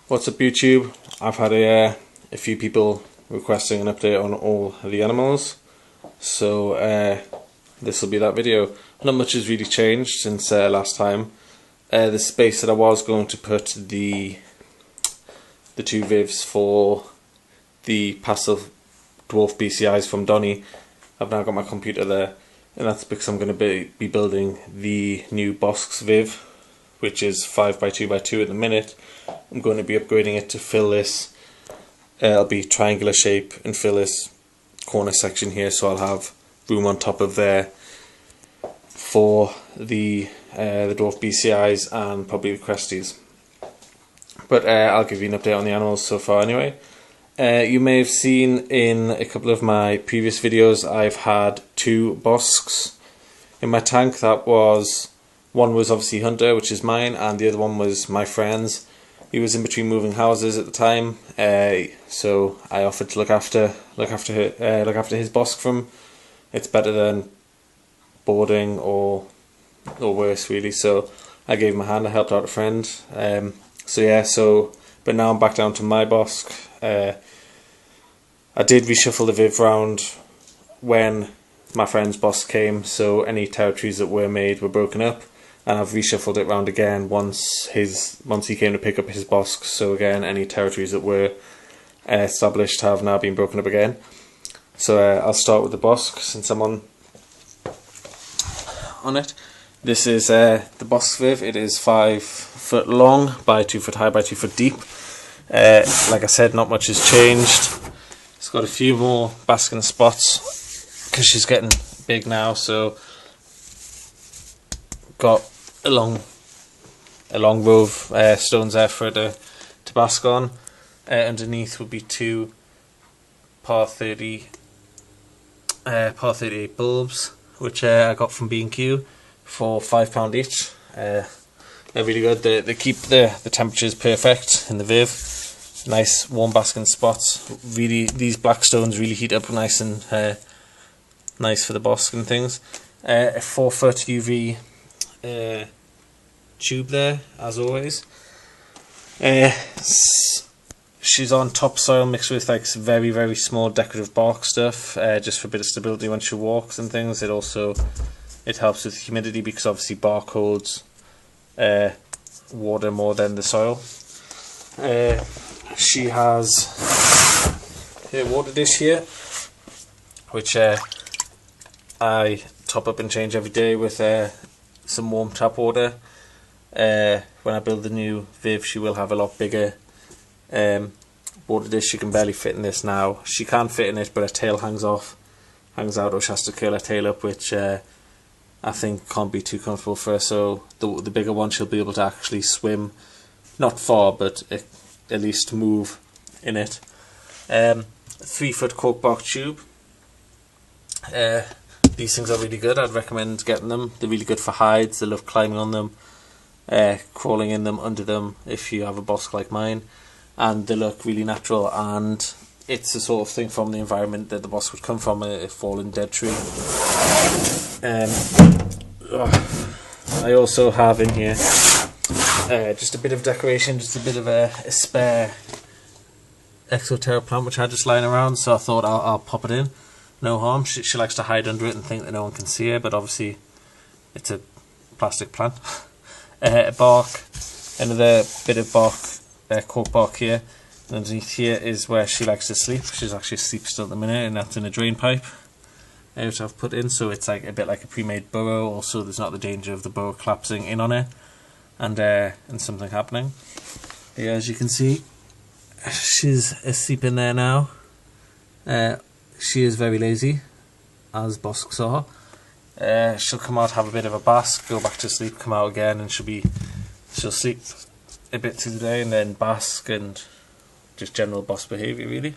What's up YouTube? I've had a few people requesting an update on all the animals, so this will be that video. Not much has really changed since last time. The space that I was going to put the two vivs for the pastel dwarf BCIs from Donny, I've now got my computer there, and that's because I'm going to be building the new Bosks viv, which is 5x2x2 at the minute. I'm going to be upgrading it to fill this. It'll be triangular shape and fill this corner section here, so I'll have room on top of there for the dwarf BCIs and probably the Cresties. But I'll give you an update on the animals so far anyway. You may have seen in a couple of my previous videos I've had two Bosks in my tank. One was obviously Hunter, which is mine, and the other one was my friend's. He was in between moving houses at the time, so I offered to look after his Bosk for him. It's better than boarding or worse really. So I gave him a hand. I helped out a friend. But now I'm back down to my Bosk. I did reshuffle the viv round when my friend's Bosk came, so any territories that were made were broken up. And I've reshuffled it round again once he came to pick up his Bosk. So again, any territories that were established have now been broken up again. So I'll start with the Bosk since I'm on it. This is the Bosk viv. It is 5 foot long by 2 foot high by 2 foot deep. Like I said, not much has changed. It's got a few more basking spots because she's getting big now. So got a long row of stones there for her to bask on. Underneath would be two par 38 bulbs, which I got from B&Q for £5 each. They're really good. They keep the temperatures perfect in the viv. Nice warm basking spots. Really, these black stones really heat up nice and nice for the Bosk and things. A 4 foot UV tube there, as always. She's on topsoil mixed with like very, very small decorative bark stuff, just for a bit of stability when she walks and things. It helps with humidity because obviously bark holds water more than the soil. She has a water dish here, which I top up and change every day with some warm tap water. When I build the new viv, she will have a lot bigger water dish. She can barely fit in this now. She can fit in it, but her tail hangs out, or she has to curl her tail up, which I think can't be too comfortable for her. So the bigger one, she'll be able to actually swim, not far, but at least move in it. 3 foot corkbark tube. These things are really good. I'd recommend getting them. They're really good for hides. They love climbing on them, crawling in them, under them, if you have a Bosk like mine. And they look really natural, and it's the sort of thing from the environment that the Bosk would come from, a fallen dead tree. I also have in here just a bit of decoration, just a bit of a spare Exoterra plant which I had just lying around, so I thought I'll pop it in. No harm. She likes to hide under it and think that no one can see her, but obviously it's a plastic plant. Bark, another bit of bark, cork bark here. And underneath here is where she likes to sleep. She's actually asleep still at the minute, and that's in a drain pipe, which I've put in, so it's like a bit like a pre-made burrow. Also, there's not the danger of the burrow collapsing in on her and something happening. Yeah, as you can see, she's asleep in there now. She is very lazy, as Bosks are. She'll come out, have a bit of a bask, go back to sleep, come out again, and she'll sleep a bit through the day and then bask, and just general Bosk behaviour really.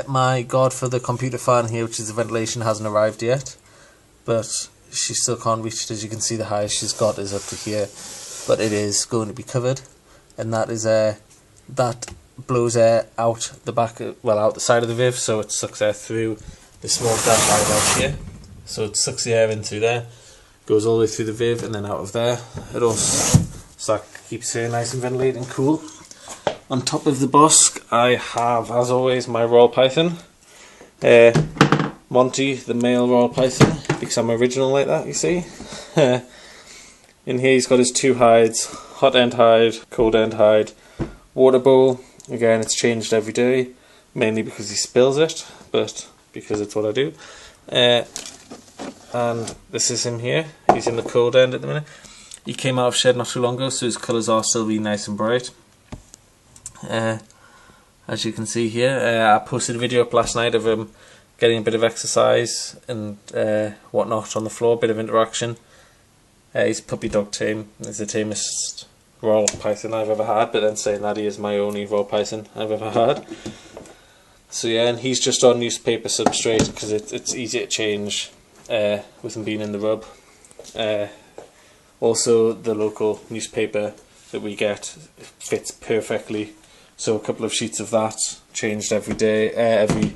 My godfather computer fan here, which is the ventilation, hasn't arrived yet, but she still can't reach it. As you can see, the highest she's got is up to here, but it is going to be covered, and that is that blows air out the back, out the side of the viv, so it sucks air through the small gap out here. So it sucks the air in through there, goes all the way through the viv and then out of there. It also, it's like keeps her nice and ventilated and cool. On top of the bosque I have, as always, my royal python. Monty, the male royal python, because I'm original like that, you see. In here he's got his two hides, hot end hide, cold end hide, water bowl. Again, it's changed every day, mainly because he spills it, but because it's what I do. And this is him here. He's in the cold end at the minute. He came out of shed not too long ago, so his colours are still really nice and bright. As you can see here, I posted a video up last night of him getting a bit of exercise and whatnot on the floor, a bit of interaction. He's puppy dog tame. He's the tamest royal python I've ever had, but then saying that, he is my only royal python I've ever had. So yeah, and he's just on newspaper substrate because it's easy to change with him being in the rub. Also, the local newspaper that we get fits perfectly, so a couple of sheets of that changed every day, every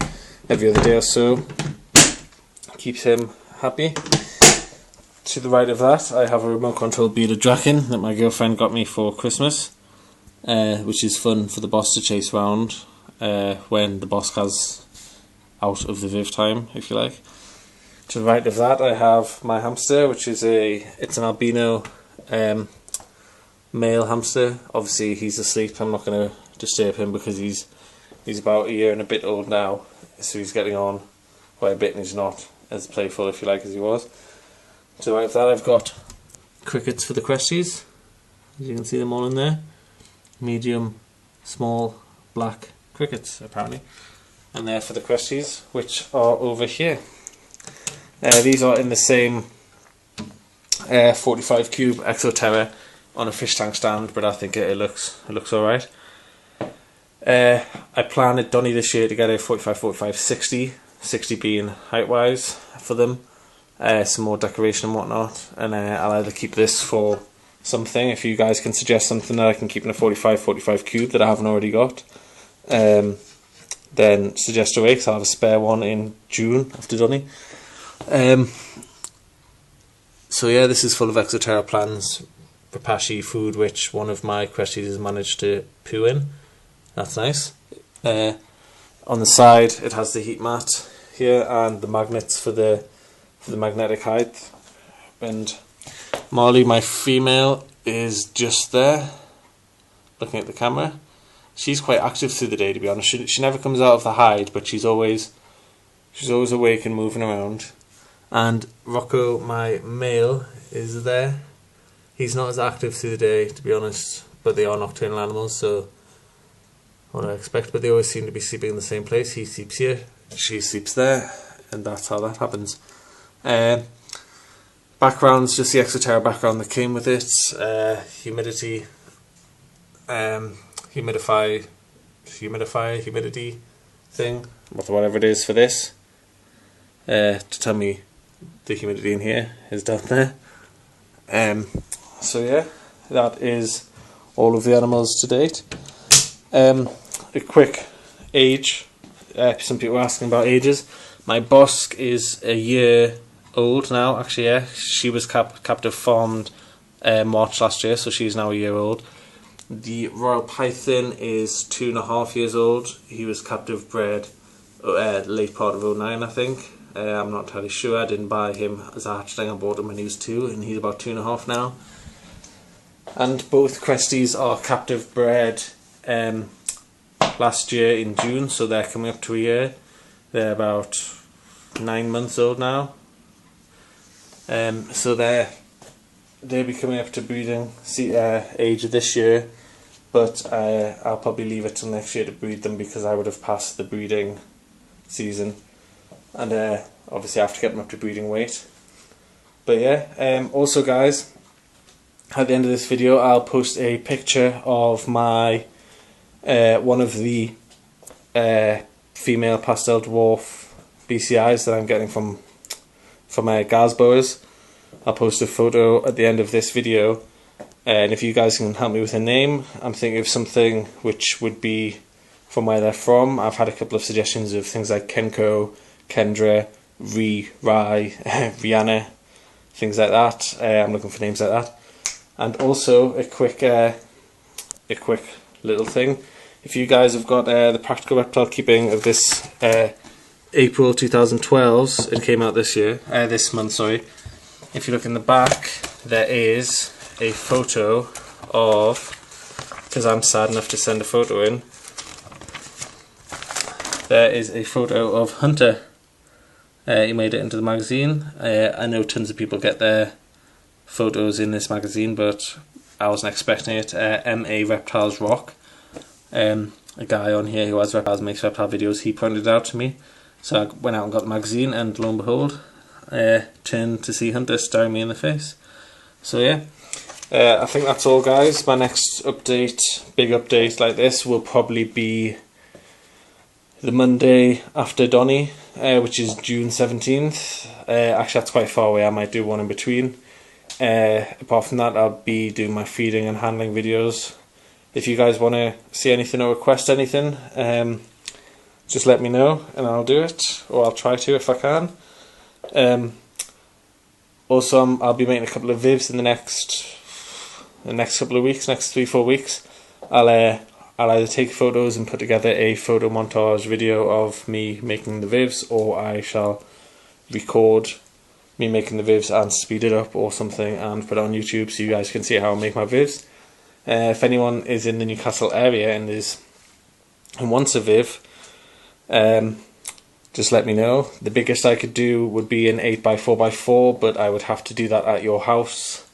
other day or so, keeps him happy. To the right of that I have a remote control bearded draken that my girlfriend got me for Christmas, which is fun for the boss to chase around when the boss has out of the Viv time, if you like. To the right of that I have my hamster, which is it's an albino male hamster. Obviously he's asleep, I'm not going to disturb him because he's about a year and a bit old now, so he's getting on quite a bit and he's not as playful, if you like, as he was. To the right of that I've got crickets for the cresties, as you can see them all in there. Medium, small, black crickets apparently. And they're for the cresties, which are over here. These are in the same 45 cube Exoterra on a fish tank stand, but I think it looks alright. I plan at Donny this year to get a 45, 60 being height wise for them. Some more decoration and whatnot, and I'll either keep this for something. If you guys can suggest something that I can keep in a 45 cube that I haven't already got, then suggest away, because I'll have a spare one in June after Donny. So yeah, this is full of Exoterra plants, Rapashi food, which one of my cresties has managed to poo in. That's nice. On the side it has the heat mat here and the magnets for the magnetic height. And Molly, my female, is just there looking at the camera. She's quite active through the day, to be honest. She never comes out of the hide, but she's always awake and moving around. And Rocco, my male, is there. He's not as active through the day, to be honest, but they are nocturnal animals, so what I expect. But they always seem to be sleeping in the same place. He sleeps here, she sleeps there, and that's how that happens. Background's just the Exoterra background that came with it. Humidity, humidity thing, whatever it is for this, to tell me the humidity in here is down there. So yeah, that is all of the animals to date. A quick age. Some people are asking about ages. My bosque is a year old now, actually. Yeah, she was captive farmed March last year, so she's now a year old. The royal python is 2.5 years old. He was captive bred late part of 2009, I think. I'm not entirely sure. I didn't buy him as a hatchling. I bought him when he was 2, and he's about 2.5 now. And both cresties are captive bred last year in June, so they're coming up to a year. They're about 9 months old now. So they'll be coming up to breeding age this year, but I'll probably leave it till next year to breed them because I would have passed the breeding season, and obviously I have to get them up to breeding weight. But yeah, also guys, at the end of this video I'll post a picture of my one of the female pastel dwarf BCIs that I'm getting from Gazboas. I'll post a photo at the end of this video, and if you guys can help me with a name, I'm thinking of something which would be from where they're from. I've had a couple of suggestions of things like Kenko, Kendra, Rai, Rihanna, things like that. I'm looking for names like that. And also a quick a quick little thing. If you guys have got the practical reptile keeping of this April 2012, it came out this month, sorry. If you look in the back, there is a photo of, because I'm sad enough to send a photo in, there is a photo of Hunter. He made it into the magazine. I know tons of people get their photos in this magazine, but I wasn't expecting it. MA Reptiles Rock. A guy on here who has reptiles, makes reptile videos, he pointed it out to me. So I went out and got the magazine, and lo and behold, turned to see Hunter staring me in the face. So yeah, I think that's all, guys. My next update, big update like this, will probably be the Monday after Donny, which is June 17th. Actually, that's quite far away. I might do one in between. Apart from that, I'll be doing my feeding and handling videos. If you guys want to see anything or request anything, just let me know and I'll do it, or I'll try to if I can. Also, I'll be making a couple of vivs in the next couple of weeks, next 3-4 weeks. I'll either take photos and put together a photo montage video of me making the vivs, or I shall record me making the vivs and speed it up or something and put it on YouTube so you guys can see how I make my vivs. If anyone is in the Newcastle area and wants a viv, just let me know. The biggest I could do would be an 8x4x4, but I would have to do that at your house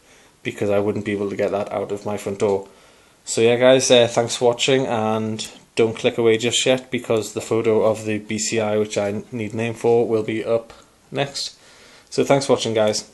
because I wouldn't be able to get that out of my front door. So yeah, guys, thanks for watching, and don't click away just yet because the photo of the BCI, which I need a name for, will be up next. So thanks for watching, guys.